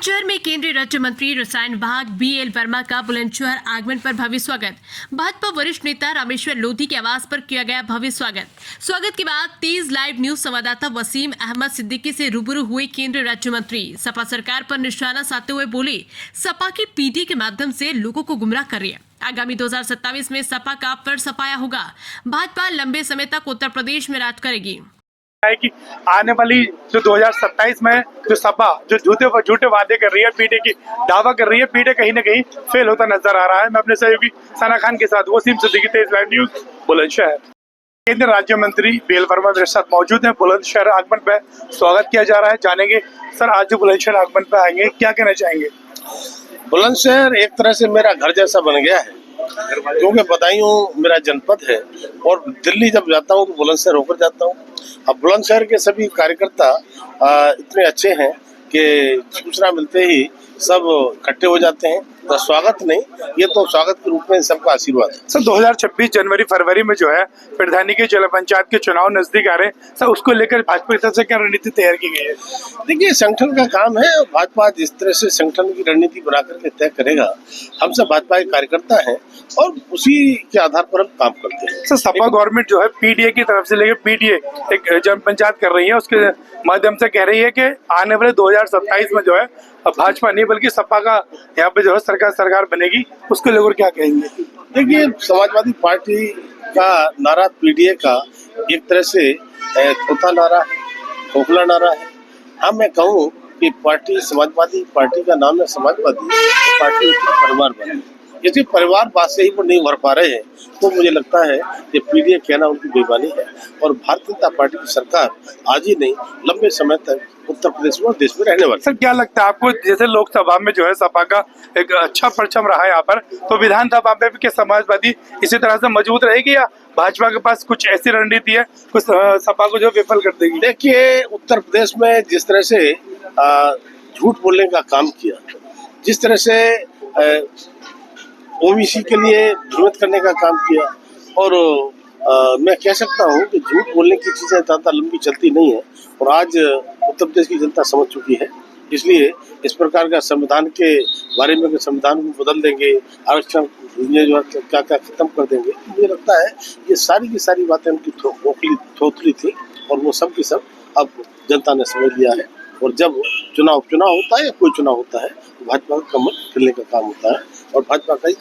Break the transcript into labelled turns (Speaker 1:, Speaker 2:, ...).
Speaker 1: बुलंदशहर में केंद्रीय राज्य मंत्री रसायन विभाग BL वर्मा का बुलंदशहर आगमन पर भव्य स्वागत। भाजपा वरिष्ठ नेता रामेश्वर लोधी के आवास पर किया गया भव्य स्वागत के बाद तेज लाइव न्यूज संवाददाता वसीम अहमद सिद्दीकी से रूबरू हुए केंद्रीय राज्य मंत्री सपा सरकार पर निशाना साधते हुए बोले, सपा की PD के माध्यम से लोगों को गुमराह कर रही है। आगामी 2027 में सपा का फिर सफाया होगा। भाजपा लंबे समय तक उत्तर प्रदेश में राज करेगी।
Speaker 2: है कि आने वाली जो 2027 में जो सपा जो झूठे वादे कर रही है, पीडे की दावा कर रही है, पीडे कहीं ना कहीं फेल होता नजर आ रहा है। मैं अपने सहयोगी सना खान के साथ वसीम सिद्दीकी, तेज लाइव न्यूज, बुलंदशहर। केंद्रीय राज्य मंत्री BL वर्मा मेरे साथ मौजूद हैं। बुलंदशहर आगमन पे स्वागत किया जा रहा है, जानेंगे सर आज जो बुलंदशहर आगमन पे आएंगे क्या कहना चाहेंगे?
Speaker 3: बुलंदशहर एक तरह से मेरा घर जैसा बन गया है, क्योंकि बदायूं मेरा जनपद है और दिल्ली जब जाता हूँ तो बुलंदशहर होकर जाता हूँ। अब बुलंदशहर के सभी कार्यकर्ता इतने अच्छे हैं कि सूचना मिलते ही सब इकट्ठे हो जाते हैं। तो स्वागत नहीं, ये तो स्वागत के रूप में सबका आशीर्वाद है।
Speaker 2: सर 2026 जनवरी फरवरी में जो है प्रधानी के जिला पंचायत के चुनाव नजदीक आ रहे हैं, सर उसको लेकर भाजपा की तरफ से क्या रणनीति तैयार की गई है?
Speaker 3: देखिए, संगठन का काम है, भाजपा जिस तरह से संगठन की रणनीति बना करके तय करेगा। हम सब भाजपा के कार्यकर्ता हैं और उसी के आधार पर हम काम करते हैं।
Speaker 2: सर सपा गवर्नमेंट जो है PDA की तरफ से लेकर PDA एक जन पंचायत कर रही है, उसके माध्यम से कह रही है कि आने वाले 2027 में जो है भाजपा नहीं बल्कि सपा का यहाँ पे जो है सरकार बनेगी। उसको लेकर क्या कहेंगे?
Speaker 3: देखिए, समाजवादी पार्टी का नारा PDA का एक तरह से खोखला नारा है, खोखला नारा है। हाँ, मैं कहूँ कि पार्टी समाजवादी पार्टी का नाम है समाजवादी, तो पार्टी परिवार बने। यदि परिवारवाद से ही वो नहीं भर पा रहे हैं तो मुझे लगता है कि PDA कहना उनकी बेईमानी है। और भारतीय जनता पार्टी की सरकार आज ही नहीं, लंबे समय तक उत्तर प्रदेश में और देश में रहने वाली।
Speaker 2: सर क्या लगता है आपको, जैसे लोकसभा में जो है सपा का एक अच्छा परचम रहा है यहाँ पर, तो विधानसभा में भी क्या समाजवादी इसी तरह से मजबूत रहेगी या भाजपा के पास कुछ ऐसी रणनीति है कुछ सपा को जो विफल कर देगी?
Speaker 3: देखिए, उत्तर प्रदेश में जिस तरह से झूठ बोलने का काम किया, जिस तरह से OBC के लिए भ्रमित करने का काम किया, और मैं कह सकता हूँ कि झूठ बोलने की चीजें ज़्यादा लंबी चलती नहीं है और आज उत्तर प्रदेश की जनता समझ चुकी है। इसलिए इस प्रकार का संविधान के बारे में संविधान को बदल देंगे, आरक्षण जो है क्या खत्म कर देंगे, मुझे लगता है ये सारी की सारी बातें उनकी थोथली थी और वो सब की सब अब जनता ने समझ लिया है। और जब चुनाव होता है या कोई चुनाव होता है, भाजपा का कमर खिलने का काम होता है और भाजपा का ही